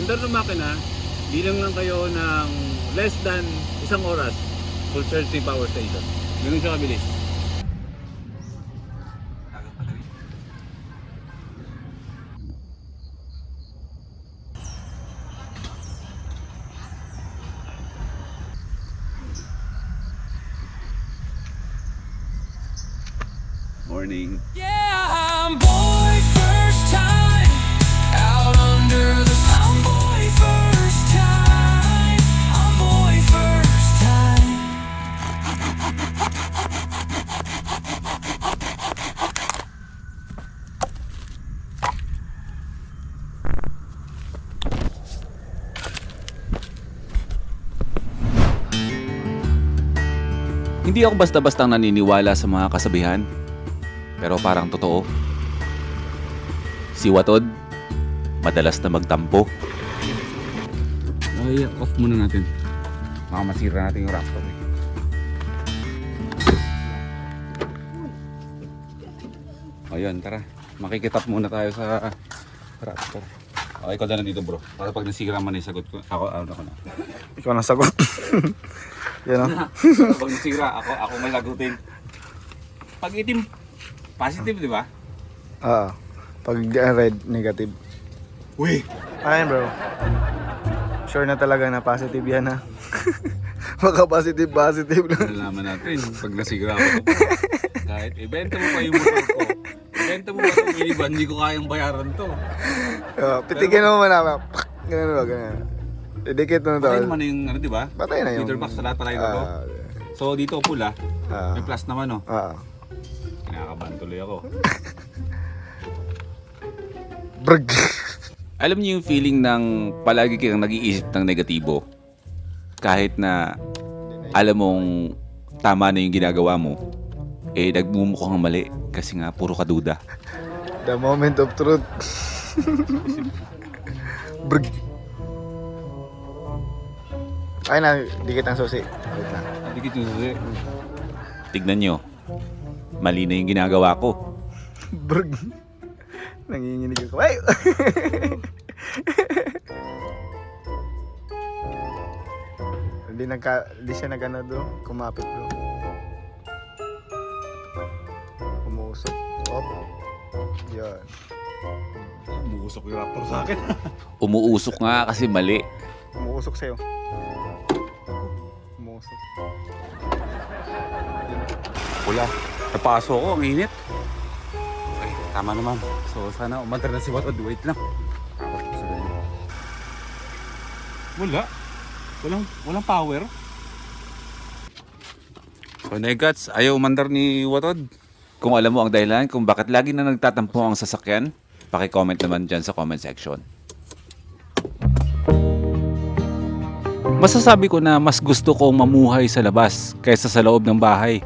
under ng makina, bilang lang kayo ng less than isang oras, full charge yung power station. Ganun siya kabilis. Morning. Yeah, I'm boy first time out under the sun. Boy first time. I'm boy first time. Hindi ako basta-bastang naniniwala sa mga kasabihan, pero parang totoo. Si Watod, madalas na magtampo. Okay, off muna natin. Baka masira natin yung Raptor eh. Ayun, tara. Makikitap muna tayo sa Raptor. Okay, ikaw na nandito bro. Para pag nasira man yung sagot ko, ako na. Ikaw na sagot. Yan o. Pag nasira, ako may sagutin. Pag itim, positive, di ba? Oo. Pag red, negative. Uy! Ayun bro. Sure na talaga na positive yan ha. Baka positive lang. Malalaman natin pag nasira ako. Kahit ibenta mo pa yung motor ko. Ibenta mo pa itong minivan, hindi ko kayang bayaran to. Pitikin mo muna. Ganun ba, ganun. Idikit mo na Patay to. naman yung ano, di ba? Patay na yung... Meter box sa lahat patay na to. So dito pula, may plus naman no. Kinakabahan tuloy ako. Brg. Alam niyo yung feeling ng palagi kang nag-iisip ng negatibo? Kahit na alam mong tama na yung ginagawa mo, eh nagmumukhang mali kasi nga puro kaduda. The moment of truth. Brg. Ay na, dikit ang susi. Wait lang. Dikit yung susi. Tignan nyo, mali na yung ginagawa ko. Brg. Nanginginig ako. Ay! Hindi siya nag-ano doon. Kumapit bro. Umusok. Op. Yan. Buusok yung Raptor sa akin. Umuusok nga kasi mali. Umuusok sa'yo. Umusok. Pula. Napasok ko, ang init. Okay, tama naman. So sana umantar na si Watod. Wait lang. Wala. Walang power. So Negats, ayaw umandar ni Watod. Kung alam mo ang dahilan kung bakit lagi na nagtatampo ang sasakyan, paki-comment naman dyan sa comment section. Masasabi ko na mas gusto kong mamuhay sa labas kaysa sa loob ng bahay.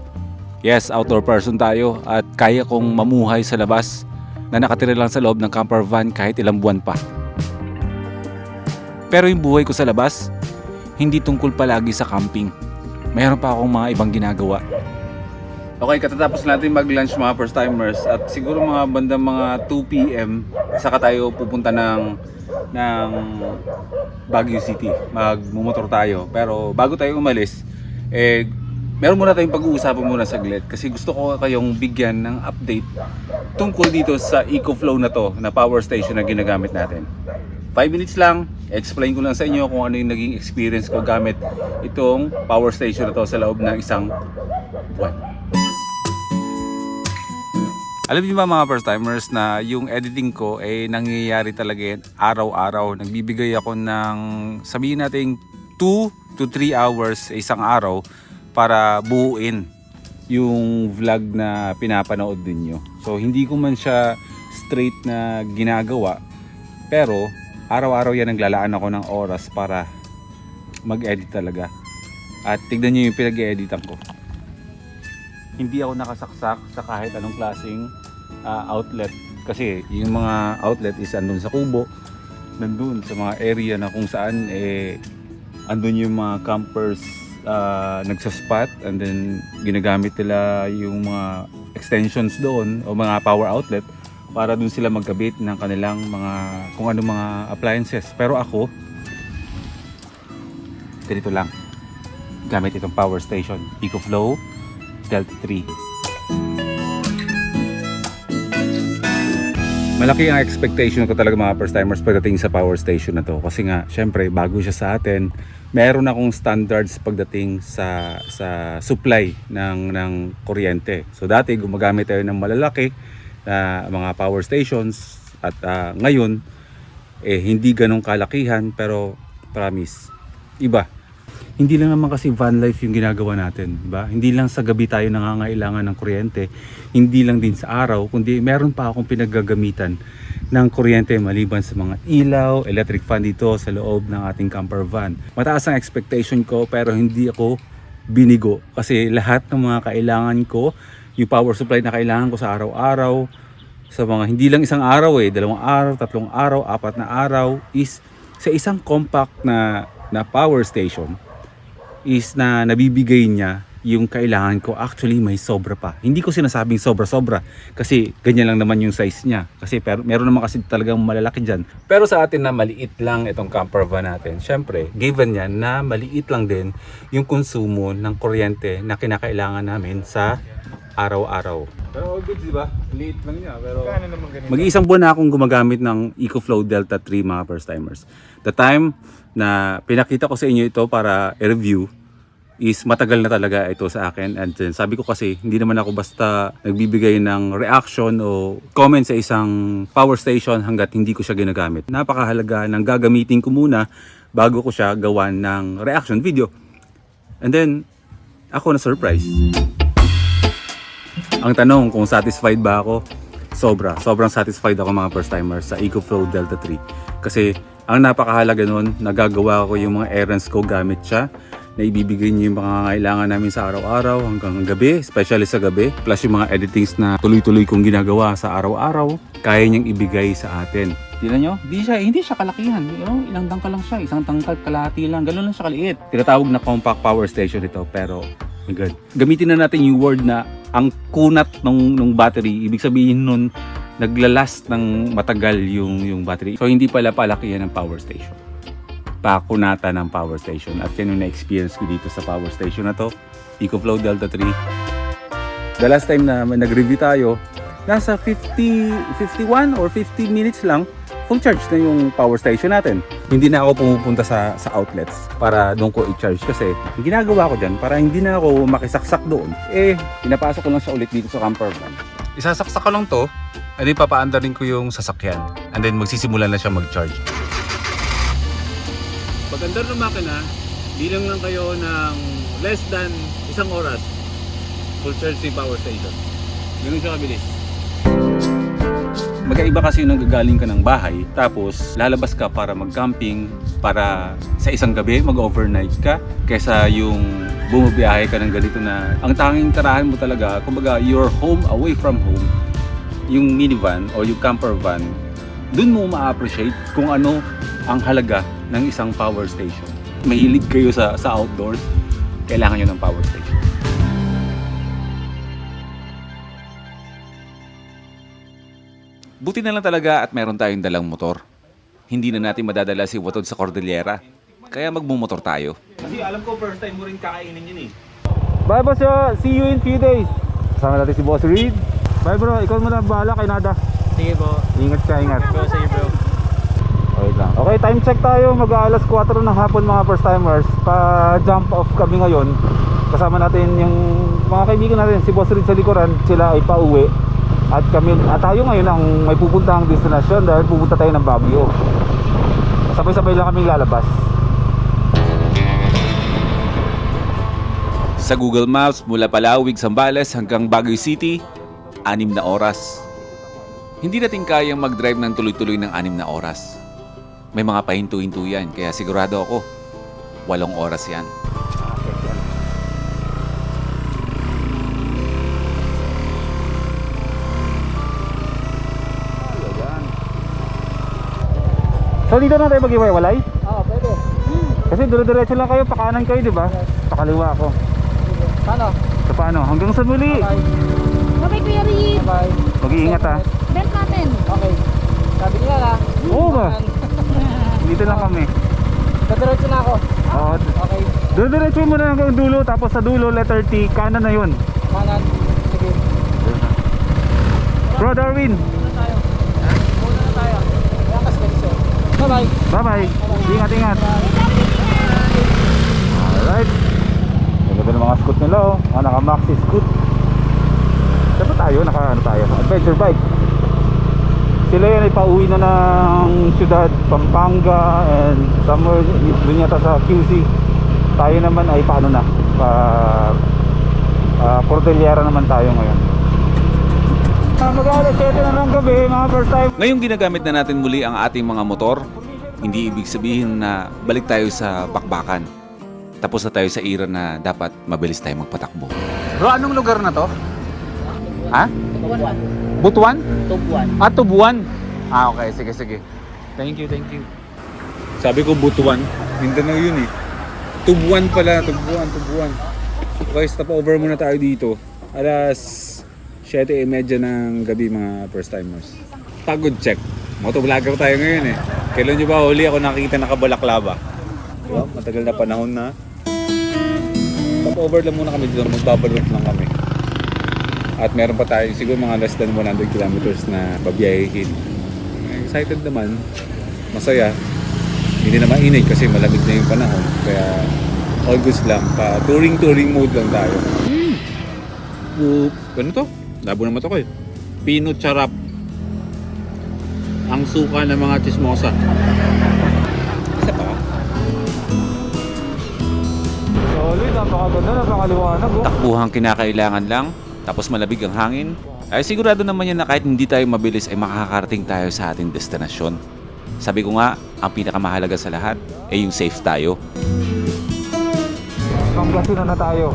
Yes, outdoor person tayo at kaya kong mamuhay sa labas na nakatira lang sa loob ng camper van kahit ilang buwan pa. Pero yung buhay ko sa labas, hindi tungkol palagi sa camping. Mayroon pa akong mga ibang ginagawa. Okay, katatapos natin mag-lunch mga first timers at siguro mga bandang mga 2 PM saka tayo pupunta ng Baguio City. Magmumotor tayo. Pero bago tayo umalis, meron muna tayong pag-uusapan muna saglit kasi gusto ko kayong bigyan ng update tungkol dito sa EcoFlow na to na power station na ginagamit natin. 5 minutes lang, explain ko lang sa inyo kung ano yung naging experience ko gamit itong power station na to sa loob ng isang buwan. Alam niyo ba mga first timers na yung editing ko ay nangyayari talaga yan araw-araw. Nagbibigay ako ng sabihin natin 2 to 3 hours sa isang araw para buuin yung vlog na pinapanood ninyo. So hindi ko man siya straight na ginagawa, pero araw-araw yan naglalaan ako ng oras para mag-edit talaga. At tignan nyo yung pinag-editan ko. Hindi ako nakasaksak sa kahit anong klaseng outlet. Kasi yung mga outlet is andun sa kubo, nandun sa mga area na kung saan andun yung mga campers nagsaspot, and then ginagamit nila yung mga extensions doon o mga power outlet para dun sila magkabit ng kanilang mga kung ano mga appliances. Pero ako, ganito lang. Gamit itong power station, EcoFlow Delta 3. Malaki ang expectation ko talaga mga first timers pagdating sa power station na to. Kasi nga, syempre, bago siya sa atin, meron akong standards pagdating sa supply ng kuryente. So dati gumagamit tayo ng malalaki na mga power stations at ngayon hindi ganong kalakihan, pero promise, iba. Hindi lang naman kasi van life yung ginagawa natin, di ba? Hindi lang sa gabi tayo nangangailangan ng kuryente, hindi lang din sa araw, kundi meron pa akong pinaggagamitan ng kuryente maliban sa mga ilaw, electric fan dito sa loob ng ating camper van. Mataas ang expectation ko pero hindi ako binigo kasi lahat ng mga kailangan ko, yung power supply na kailangan ko sa araw-araw, sa mga hindi lang isang araw 2 araw, 3 araw, 4 na araw, is sa isang compact na power station is na nabibigay niya yung kailangan ko. Actually may sobra pa. Hindi ko sinasabing sobra-sobra kasi ganyan lang naman yung size niya. Kasi pero meron naman kasi talagang malalaki dyan. Pero sa atin na maliit lang itong camper van natin, syempre given yan na maliit lang din yung konsumo ng kuryente na kinakailangan namin sa araw-araw. Pero all good, di ba? Liit lang niya. Pero mag-iisang buwan na akong gumagamit ng EcoFlow Delta 3 mga first timers. The time na pinakita ko sa inyo ito para i-review is matagal na talaga ito sa akin. And then, sabi ko kasi hindi naman ako basta nagbibigay ng reaction o comment sa isang power station hanggat hindi ko siya ginagamit. Napakahalaga ng gagamitin ko muna bago ko siya gawan ng reaction video. And then ako na surprise. Ang tanong kung satisfied ba ako? Sobrang satisfied ako mga first timers sa EcoFlow Delta 3. Kasi ang napakahalaga nun, nagagawa ko yung mga errands ko gamit siya, na ibibigay niyo yung mga kailangan namin sa araw-araw hanggang gabi, especially sa gabi, plus yung mga editings na tuloy-tuloy kong ginagawa sa araw-araw, kaya niyang ibigay sa atin. Tingnan nyo, hindi siya kalakihan. You know, ilang dangkal lang siya, isang tangkal, kalahati lang, gano'n lang siya kaliit. Tinatawag na compact power station ito, pero my God. Gamitin na natin yung word na ang kunat ng battery, ibig sabihin nun, naglalast ng matagal yung battery. So hindi pala palakihan ng power station. Pakunata ng power station. At yan yung na-experience ko dito sa power station na to, EcoFlow Delta 3. The last time na nag-review tayo, nasa 51 or 50 minutes lang, full charge na yung power station natin. Hindi na ako pumupunta sa outlets para doon ko i-charge kasi ginagawa ko dyan para hindi na ako makisaksak doon. Pinapasok ko lang siya ulit dito sa camper van. Isasaksak ko lang to, and then papaandarin ko yung sasakyan. And then magsisimula na siya mag-charge. Pag andar ng makina, bilang lang kayo ng less than 1 oras, full charge yung power station. Ganun siya kabilis. Magkaiba kasi yung nanggagaling ka ng bahay, tapos lalabas ka para mag-camping, para sa isang gabi mag-overnight ka, kesa yung bumabiyahe ka ng ganito na ang tanging tarahan mo talaga, kumbaga you're home away from home, yung minivan o yung camper van, dun mo ma-appreciate kung ano ang halaga ng isang power station. Mahilig kayo sa outdoors, kailangan nyo ng power station. Buti na lang talaga at meron tayong dalang motor. Hindi na natin madadala si Watod sa Cordillera, kaya magmumotor tayo. Kasi alam ko first time mo rin kakainin yun eh. Bye boss, see you in few days. Kasama natin si Boss Reed. Bye bro, ikaw muna bahala kay Nada. Sige po. Ingat ka, ingat. Sige bro. Wait lang. Okay, time check tayo. Mag-aalas 4 ng hapon mga first timers. Pa-jump off kami ngayon. Kasama natin yung mga kaibigan natin, si Boss Reed sa likuran. Sila ay pauwi. At tayo ngayon ang may pupuntahang destinasyon dahil pupunta tayo ng Baguio. Sabay-sabay lang kaming lalabas. Sa Google Maps, mula Palawig, Zambales hanggang Baguio City, 6 na oras. Hindi natin kayang mag-drive ng tuloy-tuloy ng 6 na oras. May mga pahinto-hinto yan, kaya sigurado ako, 8 oras yan. So dito na tayo mag-iwalay? Oo, pwede. Kasi dire-diretso lang kayo, pakanan kayo, di ba? Pakaliwa ako. Paano? So paano? Hanggang sa muli. Bye. Bye, Kuya Reed. Bye. Mag-iingat ha. Belt natin. namin. Okay. Sabi nila na. Oo ba? Dito lang kami. Kadiretso na ako. Oo. Okay. Diretso mo na hanggang dulo, tapos sa dulo letter T, kanan na yun. Kanan. Sige. Bro Darwin, Muna tayo. Muna na tayo. Yakas ka dito. Bye-bye. bye-bye. Ingat-ingat. Alright. Ganda ng mga scoot nila oh. Mga naka-maxi scoot. Saan ba tayo? Naka-ano tayo? Adventure bike. Sila yan ay pauwi na ng syudad, Pampanga and somewhere dun yata sa QC. Tayo naman ay paano na? Cordillera naman tayo ngayon. Mag-alas 7 na ng gabi mga first time. Ngayong ginagamit na natin muli ang ating mga motor, hindi ibig sabihin na balik tayo sa bakbakan. Tapos na tayo sa era na dapat mabilis tayo magpatakbo. Bro, anong lugar na to? Ha? Tubuan. Butuan? Tubuan. Ah, Tubuan. Ah, okay. Sige, sige. Thank you, thank you. Sabi ko Butuan. Mindanao yun eh. Tubuan pala. Tubuan. Okay, stop over muna tayo dito. Alas 7:30 ng gabi mga first timers. Pagod check. Motovlogger tayo ngayon eh. Kailan nyo ba huli ako nakikita nakabalaklava? Diba? Matagal na panahon na. Stop over lang muna kami dito. Magbabalot lang kami. At meron pa tayo siguro mga less than 100 kilometers na babiyahin. Excited naman. Masaya. Hindi na mainit kasi malamig na yung panahon. Kaya all goods lang. Pa touring mode lang tayo. Ano to? Labo naman to ko eh. Pino charap. Ang suka ng mga chismosa. Isa pa? Solid, napakaganda, napakaliwanag oh. Takbuhang kinakailangan lang, tapos malabig ang hangin, ay sigurado naman yan na kahit hindi tayo mabilis ay makakarating tayo sa ating destinasyon. Sabi ko nga, ang pinakamahalaga sa lahat ay yung safe tayo. Pangasinan na tayo.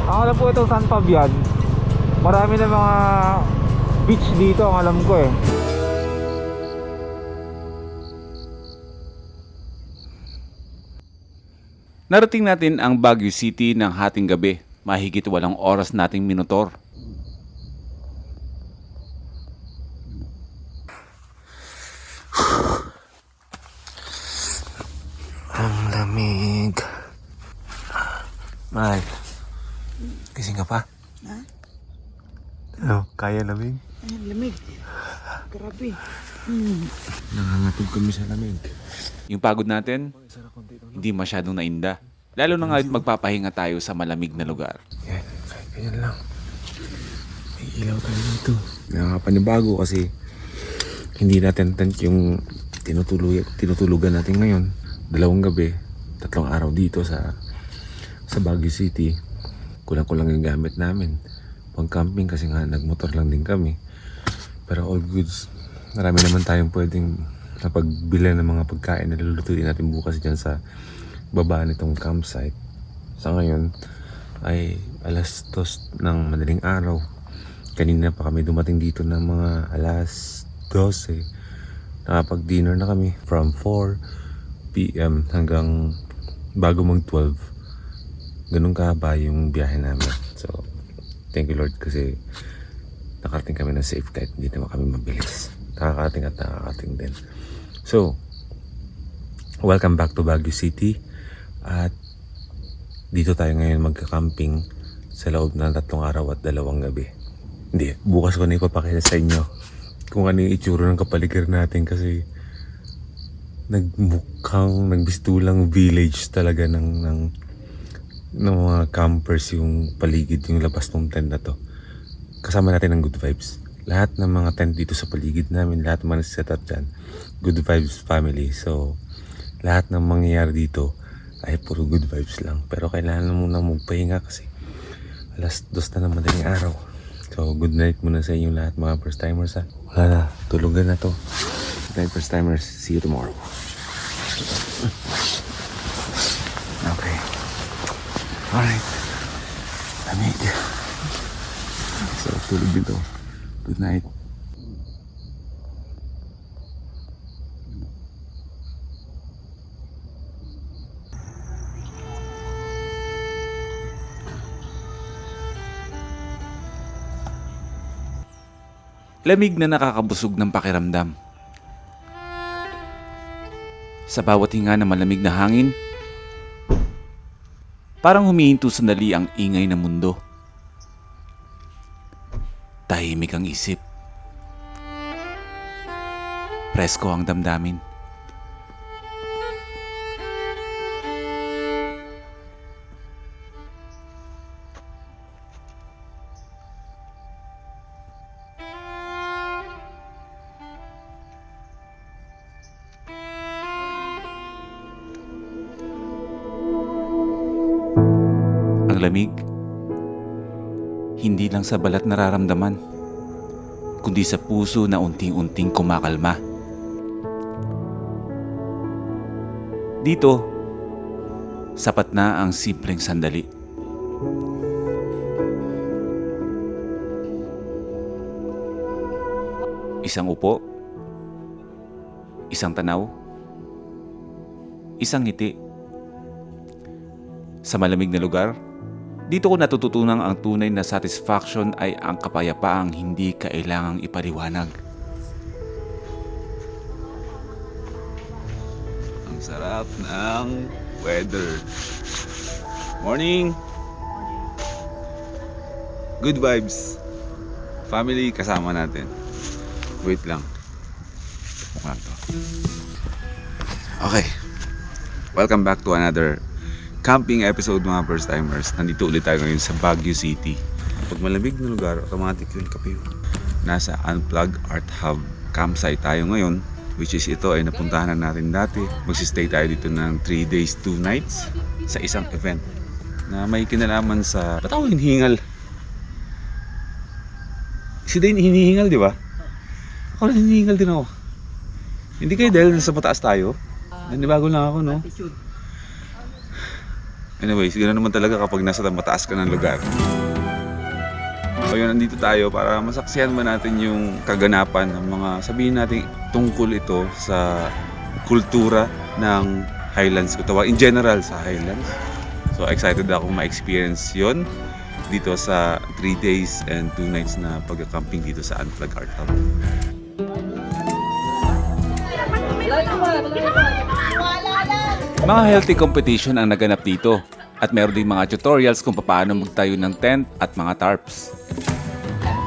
Ang alam po itong San Fabian, marami na mga beach dito ang alam ko eh. Narating natin ang Baguio City ng hating gabi, mahigit 8 oras nating minotor. Ang lamig. Mahal. Gising ka pa? Ha? Ano? Kaya lamig? Ay, lamig. Grabe. Nangangatog kami sa lamig. Yung pagod natin, hindi masyadong nainda. Lalo na ngayon magpapahinga tayo sa malamig na lugar. Yan, kahit ganyan lang. May ilaw tayo dito. Nakakapanibago kasi hindi natin tent yung tinutulugan natin ngayon. 2 gabi, 3 araw dito sa Baguio City. Kulang-kulang yung gamit namin. Pang camping kasi nga nagmotor lang din kami. Pero all goods. Marami naman tayong pwedeng napagbili ng mga pagkain na lulutuin natin bukas dyan sa baba nitong campsite. Sa ngayon ay alas 2 ng madaling araw. Kanina pa kami dumating dito ng mga alas 12. Nakapag-dinner na kami from 4 PM hanggang bago mag 12. Ganun kahaba yung biyahe namin. So, thank you Lord kasi nakarating kami ng safe kahit hindi naman kami mabilis. Nakakarating at nakakarating din. So, welcome back to Baguio City. At dito tayo ngayon magka-camping sa loob ng 3 araw at 2 gabi. Hindi, bukas ko na ipapakita sa inyo kung ano yung itsura ng kapaligiran natin kasi nagbistulang village talaga ng mga campers yung paligid, yung labas ng tent na to. Kasama natin ang good vibes. Lahat ng mga tent dito sa paligid namin, lahat ng mga set up dyan, good vibes family. So, lahat ng mangyayari dito ay puro good vibes lang. Pero kailangan muna magpahinga kasi alas 2 na ng madaling araw. So, good night muna sa inyo lahat mga first timers ha. Wala na, tulugan na to. Good night first timers, see you tomorrow. Okay. Alright. Lamig. So, tulog dito. Good night. Lamig na nakakabusog ng pakiramdam. Sa bawat hinga ng malamig na hangin, parang humihinto sandali ang ingay ng mundo. Tahimik ang isip. Presko ang damdamin. Ang lamig, hindi lang sa balat nararamdaman, kundi sa puso na unting-unting kumakalma. Dito, sapat na ang simpleng sandali. Isang upo, isang tanaw, isang ngiti. Sa malamig na lugar, dito ko natututunan ang tunay na satisfaction ay ang kapayapaang hindi kailangang ipaliwanag. Ang sarap ng weather. Morning! Good vibes. Family kasama natin. Wait lang. Mukha to. Okay. Welcome back to another camping episode mga first timers. Nandito ulit tayo ngayon sa Baguio City. Pag malamig na lugar, automatic yun kape. Nasa Unplug Art Hub campsite tayo ngayon, which is ito ay napuntahan na natin dati. Magsistay tayo dito ng 3 days, 2 nights sa isang event na may kinalaman sa... Ba't ako hinihingal? Si Dane hinihingal, di ba? Ako rin hinihingal din ako. Hindi kayo dahil nasa mataas tayo? Nanibago lang ako, no? Anyway, siguro naman talaga kapag nasa mataas ka ng lugar. So yun, nandito tayo para masaksihan ba natin yung kaganapan ng mga, sabihin natin, tungkol ito sa kultura ng Highlands. In general sa Highlands. So excited akong ma-experience yon dito sa 3 days and 2 nights na pag-camping dito sa Unplug Art Hub. Mga healthy competition ang naganap dito at meron din mga tutorials kung paano magtayo ng tent at mga tarps.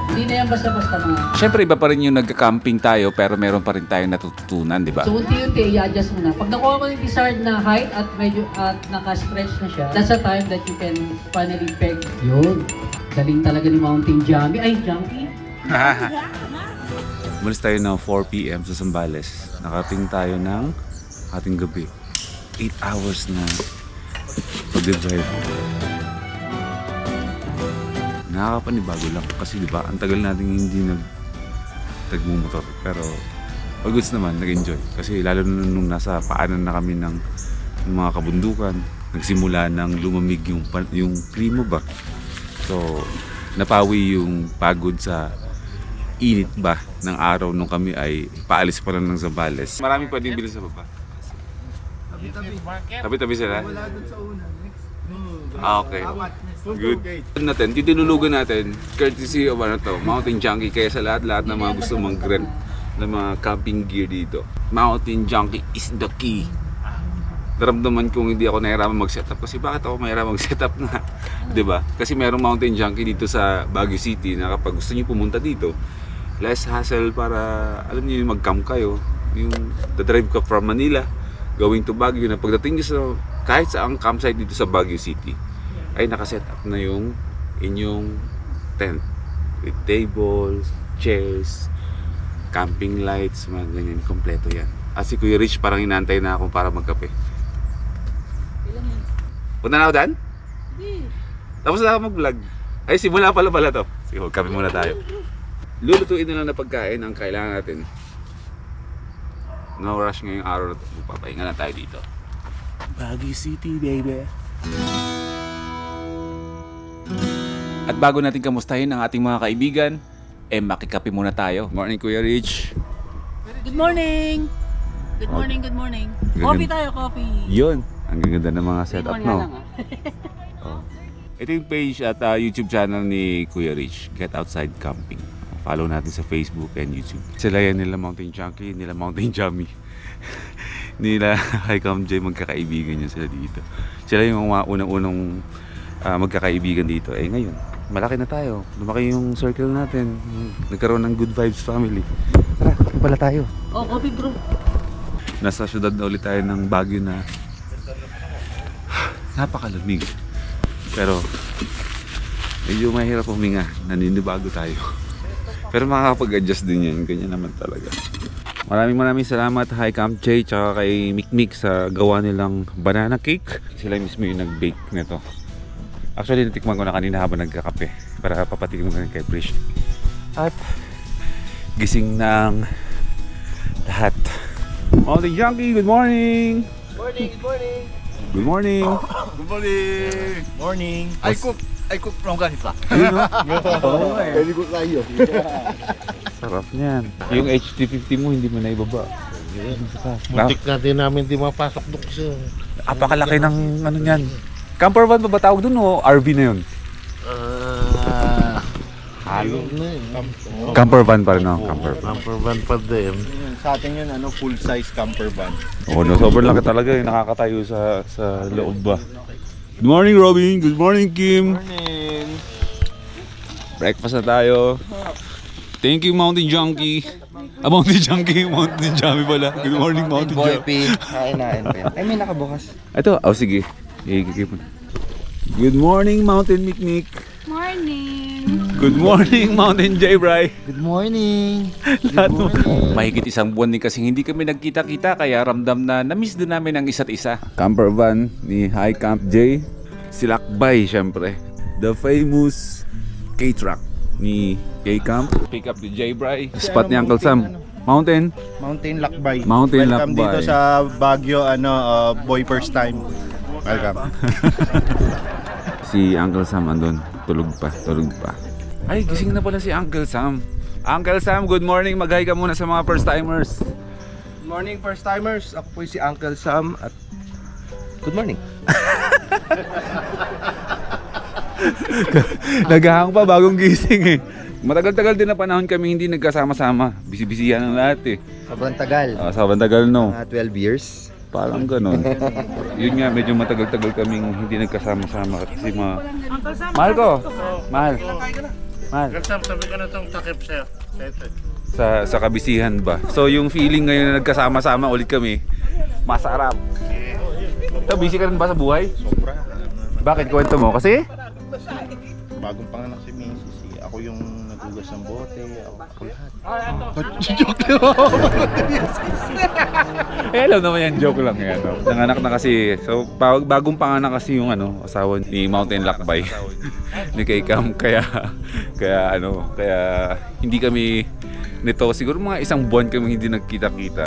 Hindi na yan basta-basta mga. Siyempre iba pa rin yung nagka-camping tayo pero meron pa rin tayong natututunan, di ba? So unti-unti i-adjust mo na. Pag nakuha mo yung desired na height at medyo at naka-stretch na siya, that's the time that you can finally peg. Yun. Galing talaga ni Mountain Jumpy. Ay, Jumpy. Umalis tayo ng 4 p.m. sa Zambales. Nakating tayo ng ating gabi. 8 hours na pag-drive. Nakakapanibago lang kasi di ba ang tagal natin hindi nagmumotor, pero all goods naman, nag-enjoy kasi lalo na nung nasa paanan na kami ng mga kabundukan, nagsimula ng lumamig yung klima ba, so napawi yung pagod sa init ba ng araw nung kami ay paalis pa lang ng Zambales. Maraming pwedeng bilhin sa baba. Tabi-tabi sila? Ah, okay. Good. Natin, yung tinulugan natin, courtesy of Mountain Junkie, kaya sa lahat-lahat ng mga gusto mag-rent ng mga camping gear dito. Mountain Junkie is the key. Naramdaman kong hindi ako nahiraman mag-setup kasi bakit ako mahiraman mag-setup na? 'Di ba? Kasi merong Mountain Junkie dito sa Baguio City na kapag gusto niyo pumunta dito, less hassle para alam niyo yung mag-camp kayo, yung drive ka from Manila going to Baguio na pagdating niyo sa kahit saang campsite dito sa Baguio City ay nakaset up na yung inyong tent with tables, chairs, camping lights, mga ganyan, kompleto yan. At si Kuya Rich parang inaantay na ako para magkape. Punta na ako Dan? Tapos na ako mag-vlog. Ay, simula pala to. Sige, magkape muna tayo. Lulutuin na lang na pagkain ang kailangan natin. No rush ngayong araw na ito. Papahinga na tayo dito. Baguio City, baby. At bago natin kamustahin ang ating mga kaibigan, makikape muna tayo. Morning, Kuya Rich. Good morning! Good morning, good morning. Coffee tayo, coffee. Yun. Ang gaganda ng mga setup, Lemon nga no? lang, Oh. Ito yung page at YouTube channel ni Kuya Rich, Get Outside Camping. follow natin sa Facebook and YouTube. Sila yan, nila Mountain Junkie, nila Mountain Jammy. Nila High Camp J, magkakaibigan yun sila dito. Sila yung mga unang-unang magkakaibigan dito. Eh ngayon, malaki na tayo. Lumaki yung circle natin. Nagkaroon ng Good Vibes family. Tara, pala tayo. Oh, coffee bro. Nasa syudad na ulit tayo ng Baguio na napakalamig. Pero medyo mahirap huminga. Naninibago tayo. Pero makakapag-adjust din yan. Ganyan naman talaga. Maraming salamat High Camp J tsaka kay Mikmik sa gawa nilang banana cake. Sila mismo yung nag-bake nito. Actually, natikman ko na kanina habang nagkakape para papatikin mo kay Prish. At gising ng lahat. Mountain Junkie, good morning! Good morning! Good morning! Morning! I cook from Ganisa. Ayun o. Very good tayo. Sarap niyan. Yung HT50 mo hindi mo na ibaba. Muntik natin namin di mapasok doon kasi. Apakalaki ng ano niyan. Camper van ba tawag dun o RV na yun? Halo na eh. Camper van pa rin no? Camper van. Camper van pa din. Sa atin yun, full size camper van. Oo, no, sobrang laki talaga eh. Nakakatayo sa loob ba. Good morning Robin! Good morning Kim! Morning! Breakfast na tayo. Thank you Mountain Junkie. Mountain Junkie, Mountain Jammy pala. Good morning Mountain Junkie. Kain na, ay may nakabukas. Ito, sige. Ikikip mo. Good morning Mountain Mikmik. Morning! Good morning Mountain J-Bry. Good morning! Lahat mo. Mahigit isang buwan din kasi hindi kami nagkita-kita kaya ramdam na na-miss din namin ang isa't isa. Camper van ni High Camp J. Si Lakbay syempre. The famous K-Truck ni K-Camp. Pick up ni J-Bry. Spot ni Uncle Sam. Mountain Lakbay. Mountain Welcome Lakbay. dito sa Baguio, boy first time. Welcome. Si Uncle Sam andun. Tulog pa. Ay, gising na pala si Uncle Sam. Uncle Sam, good morning. Mag-hi ka muna sa mga first timers. Good morning first timers, ako po si Uncle Sam at good morning. Naghahang pa bagong gising eh. Matagal-tagal din na panahon kami hindi nagkasama-sama. Bisi-bisihan ng lahat eh. Sobrang tagal, Sobrang tagal no. mga 12 years. Parang ganun. Yun nga, medyo matagal-tagal kaming hindi nagkasama-sama kasi mahal ko. Mahal. Sabi ka na itong takip sa'yo. Sa kabisihan ba. So yung feeling ngayon na nagkasama-sama ulit kami, masarap. Ito, busy ka rin ba sa buhay? Sobra. Bakit? Kwento mo. Kasi? Bagong panganak si Mrs. Ako yung nagugas ng bote. Ako lahat. Alam naman yan, joke lang yan. No? Nanganak na kasi. So, bagong panganak kasi yung asawa ni Mountain Lakbay. Ni K-Cam. Kaya hindi kami nito. Siguro mga isang buwan kami hindi nagkita-kita.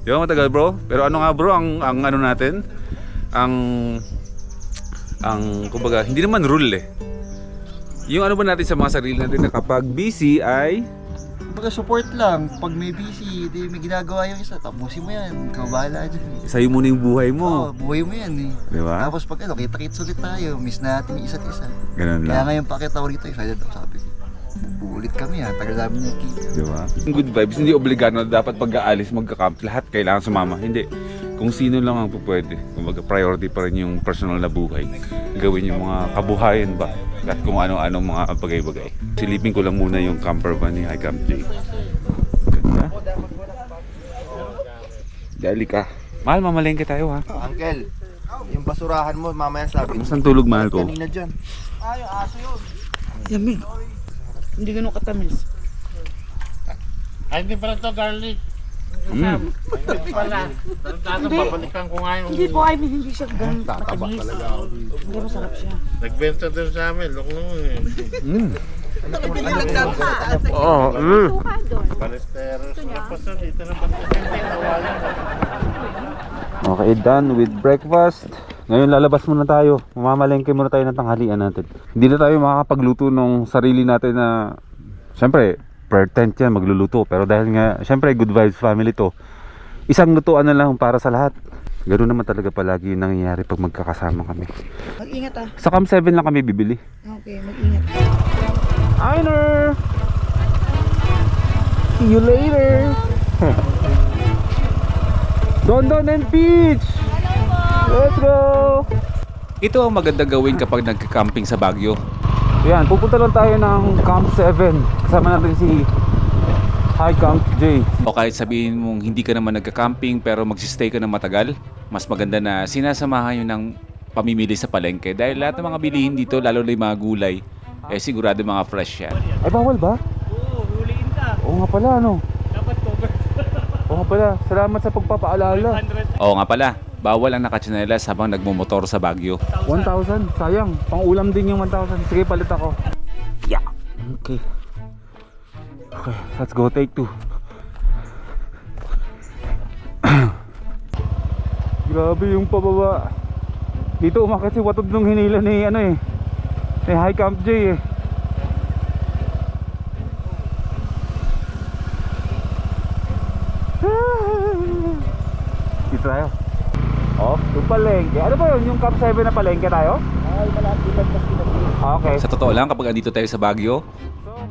Di ba matagal bro? Pero ano nga bro, ang ano natin? Kumbaga, hindi naman rule eh. Yung ano ba natin sa mga sarili natin na kapag busy ay Kumbaga support lang, pag may busy, di may ginagawa yung isa, tapusin mo yan, ikaw bahala dyan. sa'yo muna yung buhay mo. Buhay mo yan eh. Di ba? Tapos pag kita-kits ulit tayo, miss natin yung isa't isa. Ganun Kaya lang. ngayon pakita ko rito, excited ako, sabi ko. Buulit kami ha, tagal namin nakikita. Di ba? Yung good vibes, hindi obligado na dapat pag-aalis, magka-camp, lahat kailangan sumama. Hindi. Kung sino lang ang pwede. Kumbaga priority pa rin yung personal na buhay. Gawin yung mga kabuhayan ba? At kung ano-ano mga bagay-bagay. Silipin ko lang muna yung camper van ni High Camp J. Ganda. Dali ka. Mahal, mamalengke tayo ha. Uncle, yung basurahan mo, mamaya sabi. Kamusta ang tulog, mahal ko? Kanina dyan. Yummy. Hindi ganun katamis. Ay, hindi pala ito garlic. Mm. Hindi pala. Tarantado, babalikan ko nga yung... Hindi po, I mean, hindi siya ganun katamis. Hindi masarap siya. Nagbenta din sa amin. Lok naman eh. Mm. Oo. Palesteros. Tapos na dito na hindi. Nawalan. Okay, done with breakfast. Ngayon lalabas muna tayo. Mamamalengke muna tayo ng tanghalian natin. Hindi na tayo makakapagluto ng sarili natin na syempre per tent yan magluluto. Pero dahil nga syempre good vibes family to, isang lutuan na lang para sa lahat. Ganoon naman talaga palagi yung nangyayari pag magkakasama kami. Mag-ingat ah. Sa Camp 7 lang kami bibili. Okay, mag-ingat. Einer! See you later. Dondon and Peach. Let's go. Ito ang magandang gawin kapag nagka-camping sa Baguio. Yan, pupunta lang tayo ng Camp 7. Kasama natin si High Camp J. O kahit sabihin mong hindi ka naman nagka-camping pero magsistay ka ng matagal, mas maganda na sinasamahan nyo ng pamimili sa palengke dahil lahat ng mga bilihin dito, lalo na yung mga gulay, sigurado mga fresh yan. Ay, bawal ba? Oo, huliin ka. Oo nga pala, ano? Dapat cover. Oo nga pala, salamat sa pagpapaalala. Oo nga pala, bawal ang nakatsinelas habang nagmumotor sa Baguio. 1,000, sayang. Pang-ulam din yung 1,000. Sige, palit ako. Yeah. Okay. Okay, let's go take 2. Grabe yung pababa. Dito umakit si Watod nung hinila ni ni High Camp J eh. Dito tayo. Off to palengke. Ano ba yun? Yung Camp 7 na palengke tayo? Ay, malapit lang kasi Okay. Sa totoo lang, kapag andito tayo sa Baguio,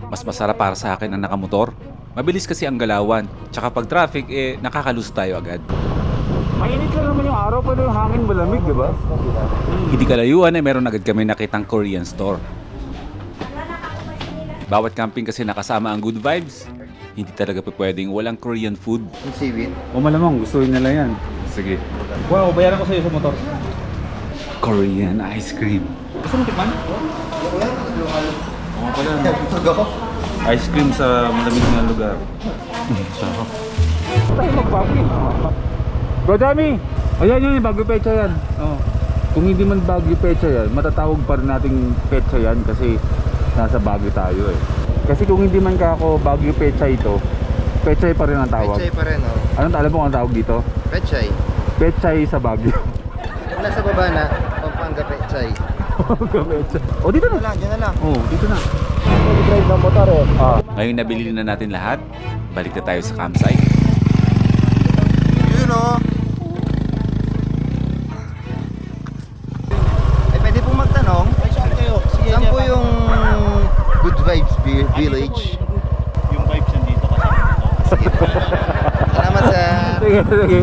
mas masarap para sa akin ang nakamotor. Mabilis kasi ang galawan. Tsaka pag traffic, nakakalus tayo agad. Mainit lang naman yung araw pero yung hangin malamig, di ba? Hindi kalayuan meron agad kami nakitang Korean store. Bawat camping kasi nakasama ang good vibes. Hindi talaga pwedeng walang Korean food. Yung seaweed. O malamang, gustuin nila yan. Sige. Wow, bayaran ko sa'yo sa motor. Korean ice cream. Gusto mo tikman? Oo pala. Ice cream sa malamig na lugar. Sarap. Tayo mag-Baguio. Bro Jamie! Ayan yun, Baguio Pecha yan. Oh. Kung hindi man Baguio Pecha yan, matatawag pa rin nating Pecha yan kasi nasa Baguio tayo eh. Kasi kung hindi man ka ako Baguio Pecha ito, Pechay pa rin ang tawag. Pechay pa rin, oh. Anong alam mo kung ang tawag dito? Pechay. Pechay sa Baguio. Kung nasa baba na, Pampanga Pechay. O dito na. Diyan na lang. Oh, dito na. Mag-drive ng motor eh. Ngayon nabili na natin lahat. Balik na tayo sa campsite. Yun oh. Ay, pwede pong magtanong. Saan po yung Good Vibes Village? Yung vibes nandito kasi. Sige po. Salamat sa... Sige, sige.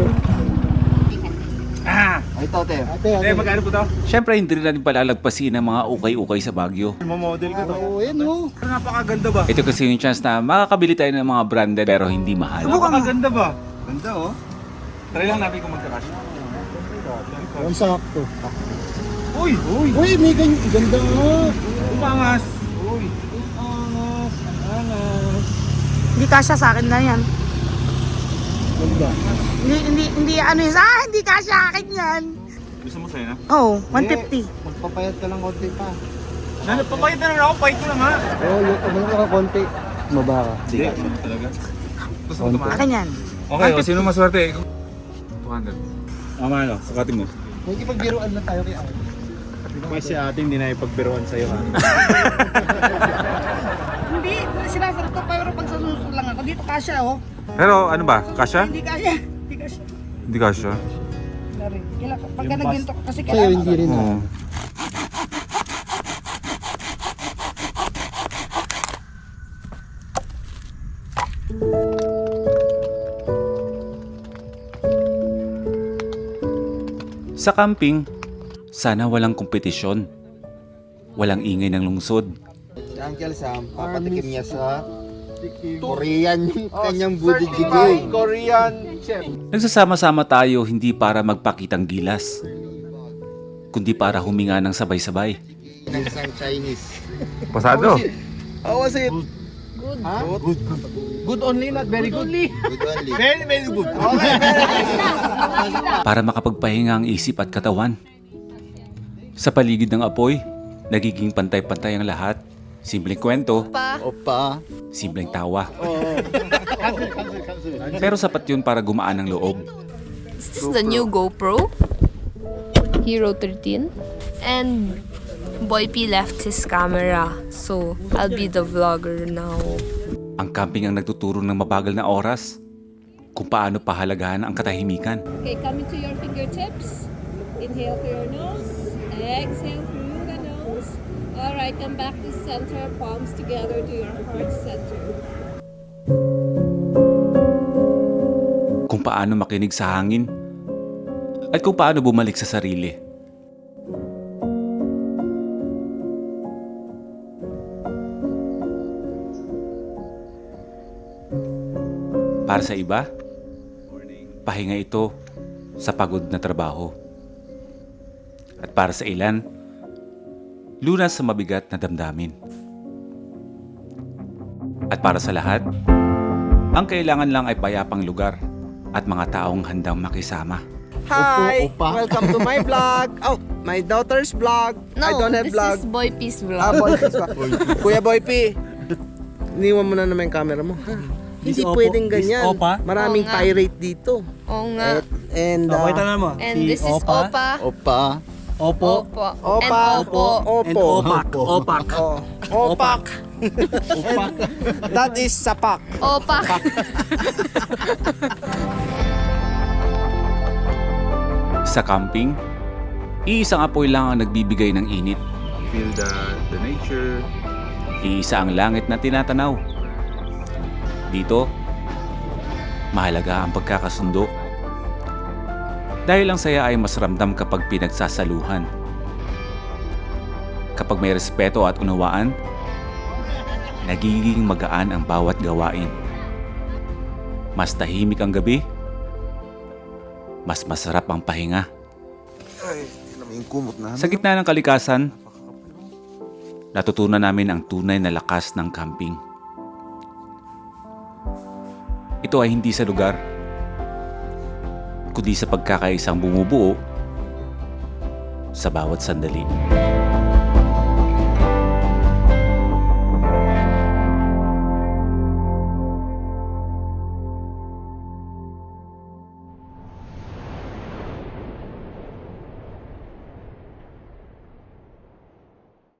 Ay, tote. Magkano po to? Siyempre hindi rin natin palalagpasin ang mga ukay-ukay sa Baguio. Mamodel ka to. Oo, yan oh. Napakaganda ba? Ito kasi yung chance na makakabili tayo ng mga branded pero hindi mahal. Napakaganda ba? Ganda oh. Try lang natin kung magkakash. Ang sakto. Uy! Uy! Uy, may ganda nga. Umangas! Uy. Angas. Hindi kasya sa akin na yan. Ganda. Hindi ano yun. Hindi kasya akin yan. Gusto mo sa'yo na? Oh, 150. Magpapayat ka lang konti pa. Papayit na lang ako, pahit ko na nga. Oo, yung tabang ka konti. Maba ka. Hindi, talaga. Gusto mo tumakas? Akin yan. Okay, o sino maswerte? 200. Ano? Sukatin mo. May ipagbiruan lang tayo kay Ate. Kasi ating hindi na ipagbiruan sa'yo ha. Hindi, sinasarap ko pero pag sa susunod lang ako. Dito kasya oh. Pero ano ba? Kasha? Hindi kasya. Hindi kasya. Hindi kasha. Pagka nagginto ko kasi Sa'yo kailangan. hindi rin. Oo. Sa camping, sana walang kompetisyon. Walang ingay ng lungsod. Si Uncle Sam, papatikim niya sa Korean kanyang budigigay. Korean chef. Nagsasama-sama tayo hindi para magpakitang gilas, kundi para huminga ng sabay-sabay. Ng isang Chinese. Pasado. How was it? Ha? Good only, not very good. Good only. Very, very good. Para makapagpahinga ang isip at katawan. Sa paligid ng apoy, nagiging pantay-pantay ang lahat. Simpleng kwento, Opa. simpleng tawa. Pero sapat yun para gumaan ang loob. This is the new GoPro Hero 13, and Boy P left his camera, so I'll be the vlogger now. Ang camping ang nagtuturo ng mabagal na oras kung paano pahalagahan ang katahimikan. Okay, coming to your fingertips. Inhale through your nose. Exhale through the nose. Alright, come back to center. Palms together to your heart center. kung paano makinig sa hangin at kung paano bumalik sa sarili. Para sa iba, pahinga ito sa pagod na trabaho. At para sa ilan, lunas sa mabigat na damdamin. At para sa lahat, ang kailangan lang ay payapang lugar at mga taong handang makisama. Hi! Welcome to my vlog. Oh, my daughter's vlog. I don't have this vlog. is Boy Peace vlog. Boy P. Kuya Boy P, iniwan mo na naman yung camera mo. Ha? Hindi pwedeng ganyan. Maraming Oo nga. pirate dito. Oo nga. And And this is Opa. Opa. Opo. And Opo. Opo. Opak. Opak. That is sapak. Opak. Sa camping, iisang apoy lang ang nagbibigay ng init. Feel the nature. Iisa ang langit na tinatanaw. Dito, mahalaga ang pagkakasundo. Dahil ang saya ay mas ramdam kapag pinagsasaluhan. Kapag may respeto at unawaan, nagiging magaan ang bawat gawain. Mas tahimik ang gabi, mas masarap ang pahinga. Sa gitna ng kalikasan, natutunan namin ang tunay na lakas ng camping. Ito ay hindi sa lugar, kundi sa pagkakaisang bumubuo sa bawat sandali.